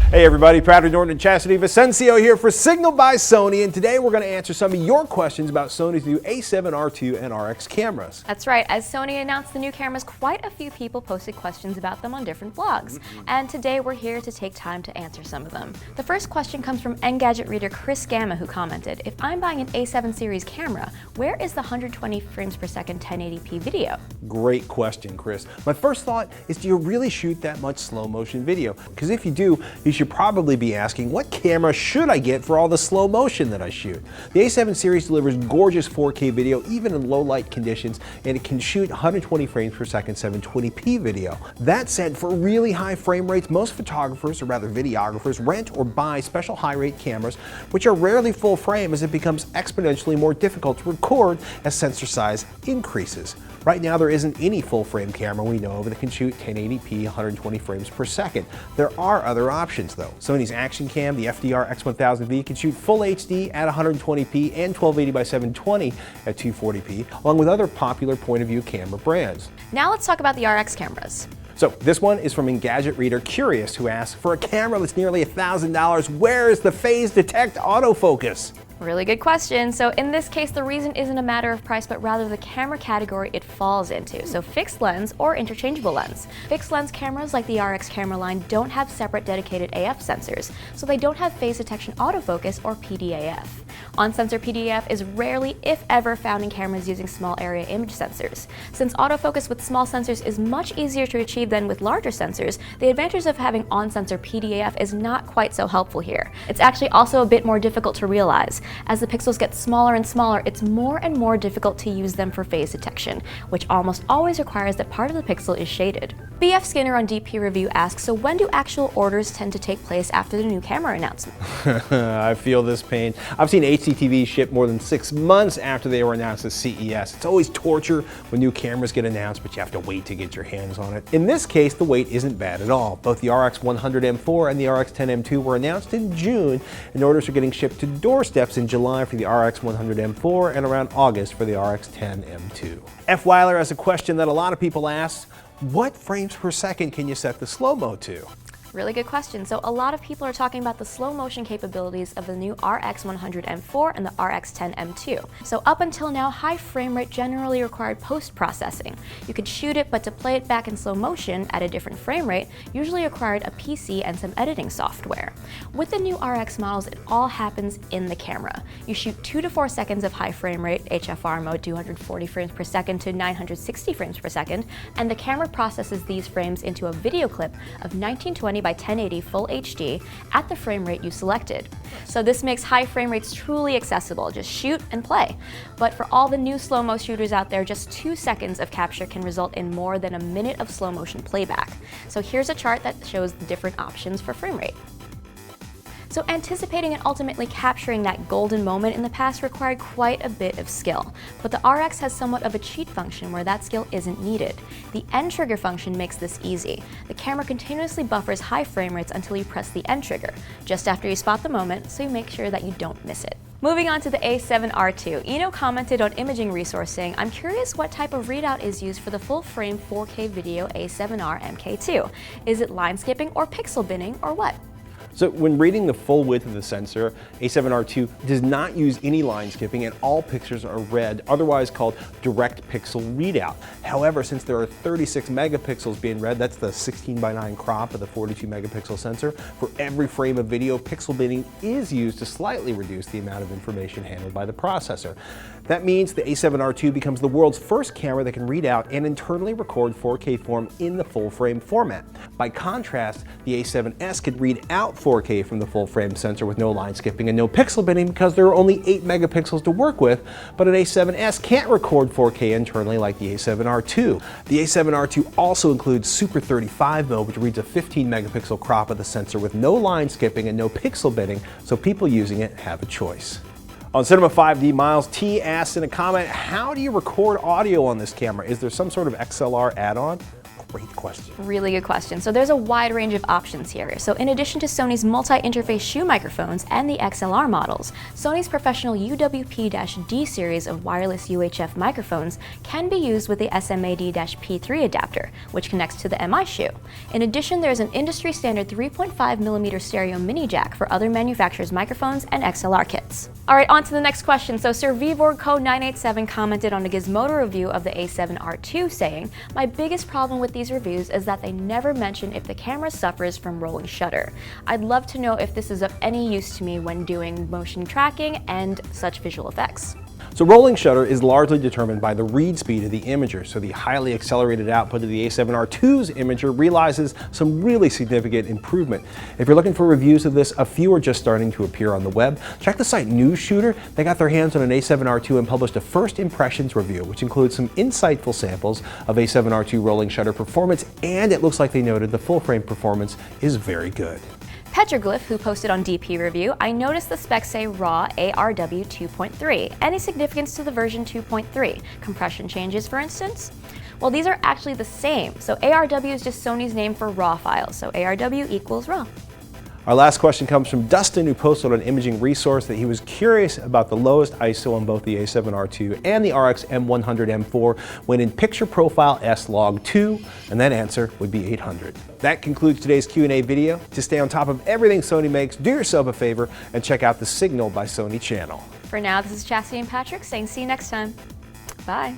Hey everybody, Patrick Norton and Chastity, Vicencio here for Signal by Sony, and today we're going to answer some of your questions about Sony's new A7R II and RX cameras. That's right, as Sony announced the new cameras, quite a few people posted questions about them on different blogs, and today we're here to take time to answer some of them. The first question comes from Engadget reader Chris Gamma, who commented, if I'm buying an A7 series camera, where is the 120 frames per second 1080p video? Great question, Chris. My first thought is, do you really shoot that much slow motion video? Because if you do, you should probably be asking, what camera should I get for all the slow motion that I shoot? The A7 series delivers gorgeous 4K video even in low light conditions, and it can shoot 120 frames per second 720p video. That said, for really high frame rates, most photographers, or rather videographers, rent or buy special high rate cameras, which are rarely full frame as it becomes exponentially more difficult to record as sensor size increases. Right now, there isn't any full frame camera we know of that can shoot 1080p 120 frames per second. There are other options though. Sony's Action Cam, the FD RX1000V, can shoot full HD at 120p and 1280 by 720 at 240p, along with other popular point of view camera brands. Now let's talk about the RX cameras. So this one is from Engadget reader Curious, who asks, for a camera that's nearly $1,000, where is the phase detect autofocus? Really good question. So in this case, the reason isn't a matter of price, but rather the camera category it falls into. So fixed lens or interchangeable lens. Fixed lens cameras like the RX camera line don't have separate dedicated AF sensors, so they don't have phase detection autofocus or PDAF. On-sensor PDAF is rarely, if ever, found in cameras using small area image sensors. Since autofocus with small sensors is much easier to achieve than with larger sensors, the advantage of having on-sensor PDAF is not quite so helpful here. It's actually also a bit more difficult to realize. As the pixels get smaller and smaller, it's more and more difficult to use them for phase detection, which almost always requires that part of the pixel is shaded. BF Skinner on DP Review asks, so when do actual orders tend to take place after the new camera announcement? I feel this pain. I've seen HDTVs ship more than 6 months after they were announced at CES. It's always torture when new cameras get announced, but you have to wait to get your hands on it. In this case, the wait isn't bad at all. Both the RX100 M4 and the RX10 M2 were announced in June, and orders are getting shipped to doorsteps in July for the RX100 M4 and around August for the RX10 M2. F. Weiler has a question that a lot of people ask: what frames per second can you set the slow-mo to? Really good question. So a lot of people are talking about the slow motion capabilities of the new RX100 M4 and the RX10 M2. So up until now, high frame rate generally required post-processing. You could shoot it, but to play it back in slow motion at a different frame rate usually required a PC and some editing software. With the new RX models, it all happens in the camera. You shoot 2 to 4 seconds of high frame rate, HFR mode 240 frames per second to 960 frames per second, and the camera processes these frames into a video clip of 1920 by 1080 full HD at the frame rate you selected. So this makes high frame rates truly accessible. Just shoot and play. But for all the new slow-mo shooters out there, just 2 seconds of capture can result in more than a minute of slow motion playback. So here's a chart that shows the different options for frame rate. So anticipating and ultimately capturing that golden moment in the past required quite a bit of skill, but the RX has somewhat of a cheat function where that skill isn't needed. The end trigger function makes this easy. The camera continuously buffers high frame rates until you press the end trigger, just after you spot the moment, so you make sure that you don't miss it. Moving on to the A7R II, Eno commented on Imaging Resource saying, I'm curious what type of readout is used for the full-frame 4K video A7R MK2. Is it line skipping or pixel binning or what? So when reading the full width of the sensor, A7R II does not use any line skipping and all pictures are read, otherwise called direct pixel readout. However, since there are 36 megapixels being read, that's the 16:9 crop of the 42 megapixel sensor, for every frame of video, pixel binning is used to slightly reduce the amount of information handled by the processor. That means the A7R II becomes the world's first camera that can read out and internally record 4K form in the full frame format. By contrast, the A7S could read out 4K from the full frame sensor with no line skipping and no pixel binning because there are only 8 megapixels to work with, but an A7S can't record 4K internally like the A7R II. The A7R II also includes Super 35 mode, which reads a 15 megapixel crop of the sensor with no line skipping and no pixel binning, so people using it have a choice. On Cinema 5D, Miles T asks in a comment, how do you record audio on this camera? Is there some sort of XLR add-on? great question. Really good question. So there's a wide range of options here. So in addition to Sony's multi-interface shoe microphones and the XLR models, Sony's professional UWP-D series of wireless UHF microphones can be used with the SMAD-P3 adapter, which connects to the MI shoe. In addition, there's an industry standard 3.5mm stereo mini jack for other manufacturers' microphones and XLR kits. All right, on to the next question. So Sir VVorgCo987 commented on a Gizmodo review of the A7R II saying, "My biggest problem with these reviews is that they never mention if the camera suffers from rolling shutter. I'd love to know if this is of any use to me when doing motion tracking and such visual effects." So rolling shutter is largely determined by the read speed of the imager, so the highly accelerated output of the A7R II's imager realizes some really significant improvement. If you're looking for reviews of this, a few are just starting to appear on the web. Check the site News Shooter. They got their hands on an A7R II and published a first impressions review, which includes some insightful samples of A7R II rolling shutter performance, and it looks like they noted the full frame performance is very good. Petroglyph, who posted on DP Review, "I noticed the specs say RAW ARW 2.3. Any significance to the version 2.3? Compression changes, for instance?" Well, these are actually the same. So ARW is just Sony's name for RAW files, so ARW equals RAW. Our last question comes from Dustin, who posted on Imaging Resource that he was curious about the lowest ISO on both the A7R II and the RX100 M4 when in picture profile S-Log2, and that answer would be 800. That concludes today's Q&A video. To stay on top of everything Sony makes, do yourself a favor and check out the Signal by Sony channel. For now, this is Chastity and Patrick saying see you next time. Bye.